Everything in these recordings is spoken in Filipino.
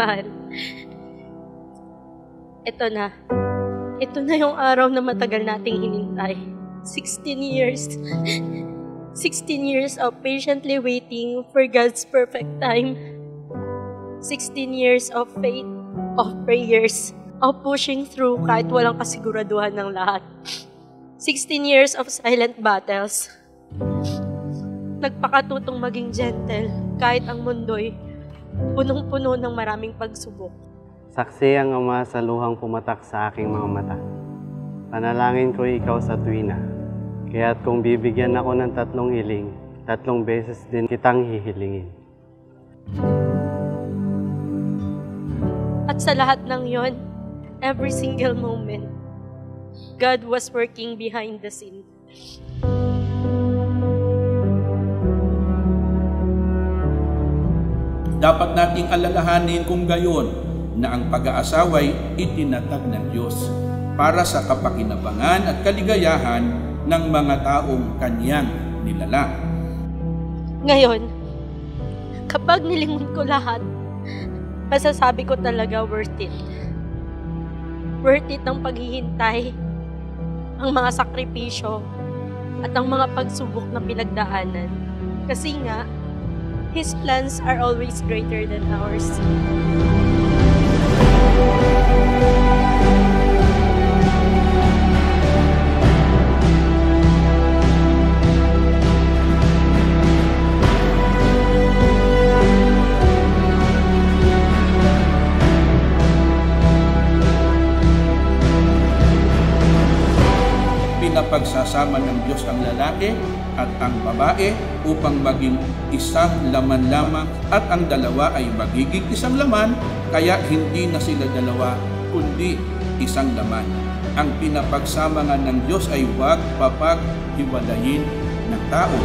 Mahal, ito na. Ito na yung araw na matagal nating hinintay. 16 years. 16 years of patiently waiting for God's perfect time. 16 years of faith, of prayers, of pushing through kahit walang kasiguraduhan ng lahat. 16 years of silent battles. Nagpakatutong maging gentle kahit ang mundo'y punong-puno ng maraming pagsubok. Saksi ang Ama sa luhang pumatak sa aking mga mata. Panalangin ko ikaw sa tuwina. Kaya't kung bibigyan ako ng 3 hiling, 3 beses din kitang hihilingin. At sa lahat ng yon, every single moment, God was working behind the scene. Dapat nating alalahanin kung gayon na ang pag-aasawa'y itinatag ng Diyos para sa kapakinabangan at kaligayahan ng mga taong Kanyang nilala. Ngayon, kapag nilingon ko lahat, masasabi ko talaga worth it. Worth it ang paghihintay, ang mga sakripisyo, at ang mga pagsubok na pinagdaanan. Kasi nga, His plans are always greater than ours. Pinapagsasama ng Diyos ang lalaki at ang babae upang maging isang laman lamang at ang dalawa ay magiging isang laman, kaya hindi na sila dalawa kundi isang laman. Ang pinapagsama nga ng Diyos ay huwag papaghiwalayin ng tao.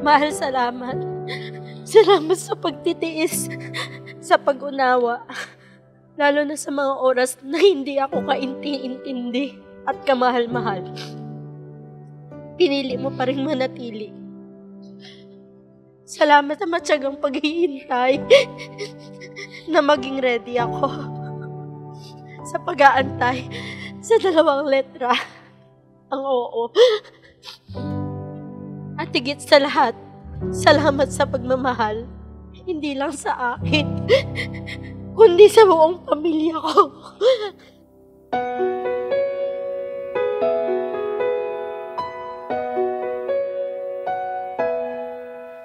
Mahal, salamat. Salamat sa pagtitiis, sa pag-unawa, lalo na sa mga oras na hindi ako kainti-intindi at kamahal-mahal. Pinili mo pa rin manatili. Salamat sa matyagang paghihintay na maging ready ako sa pag-aantay sa 2 letra, ang oo. At higit sa lahat, salamat sa pagmamahal, hindi lang sa akin, kundi sa buong pamilya ko.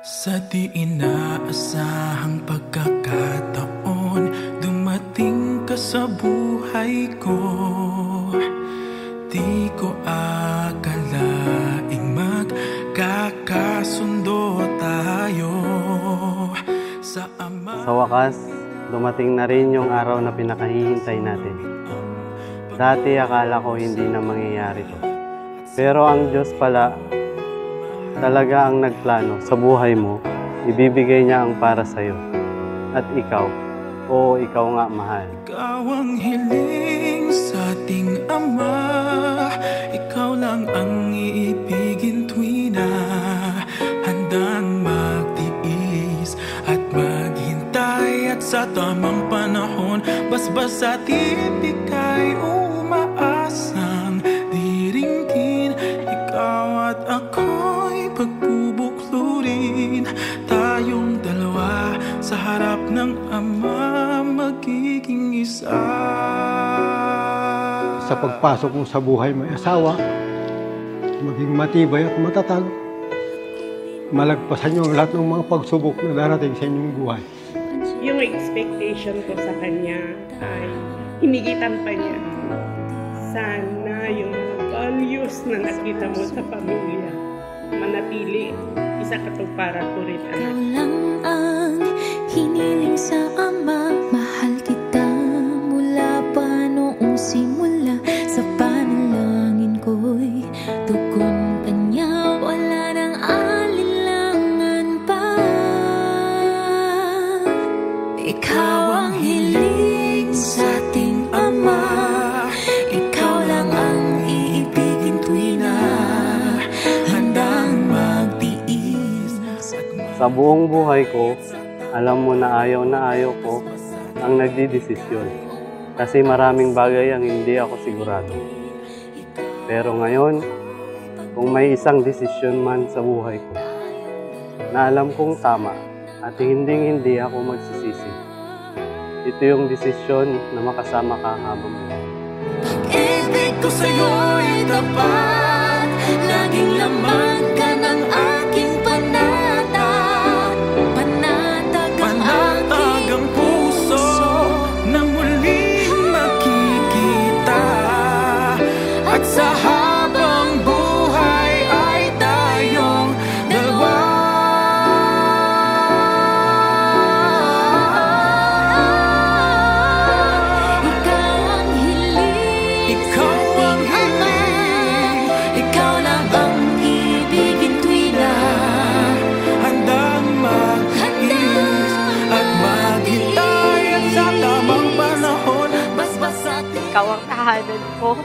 Sa di inaasahang pagkakataon, dumating ka sa buhay ko. Di ko akalaing magkakasundo tayo sa Ama. Sa wakas, dumating na rin yung araw na pinakahihintay natin. Dati akala ko hindi na mangyayari to. Pero ang Diyos pala, talaga ang nagplano sa buhay mo, ibibigay niya ang para sa'yo. At ikaw, oo, ikaw nga mahal. Ikaw ang hiling sa ating Ama, ikaw lang ang iibigin tuwi na handang magtiis at maghintay, at sa tamang panahon basbas at ibigay umaasang diringgin. Ikaw at ako'y pagbubuklurin, tayong dalawa sa harap ng Ama magiging isa. Sa pagpasok mo sa buhay may asawa, maging matibay at matatag. Malagpasan niyo ang lahat ng mga pagsubok na darating sa inyong buhay. Yung expectation ko sa kanya ay hinigitan pa niya. Sana yung mga values na nakita mo sa pamilya manatili, isa katuparan ko rin. Ikaw lang ang hiniling sa Ama, mahal kita mula pa noong simula. Sa panalangin ko'y tugon kanya, wala nang alila. Sa buong buhay ko, alam mo na ayaw ko ang nagdidesisyon. Kasi maraming bagay ang hindi ako sigurado. Pero ngayon, kung may isang desisyon man sa buhay ko, na alam kong tama at hindi ako magsisisi, ito yung desisyon na makasama ka habang buhay. Ibig ko sa'yo'y tapat, laging laman ka ng aking panatag. Panatag ang puso na muling makikita. At sa habang buhay ay tayong dalawa. Ikaw ang tahanan ko,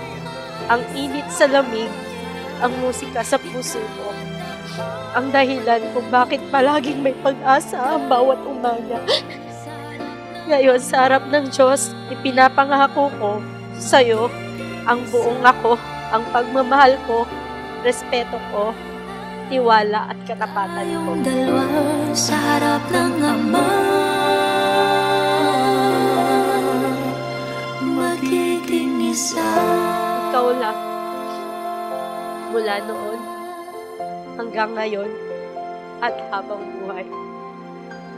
ang init sa lamig, ang musika sa puso ko. Ang dahilan kung bakit palaging may pag-asa ang bawat umaga. Ngayon, sa harap ng Diyos, ipinapangako ko sa'yo ang buong ako, ang pagmamahal ko, respeto ko, tiwala at katapatan ko. Dalawa sa harap ng Ama, magiging isa. Ikaw lang. Mula noon hanggang ngayon at habang buhay.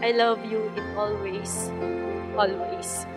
I love you in always, always.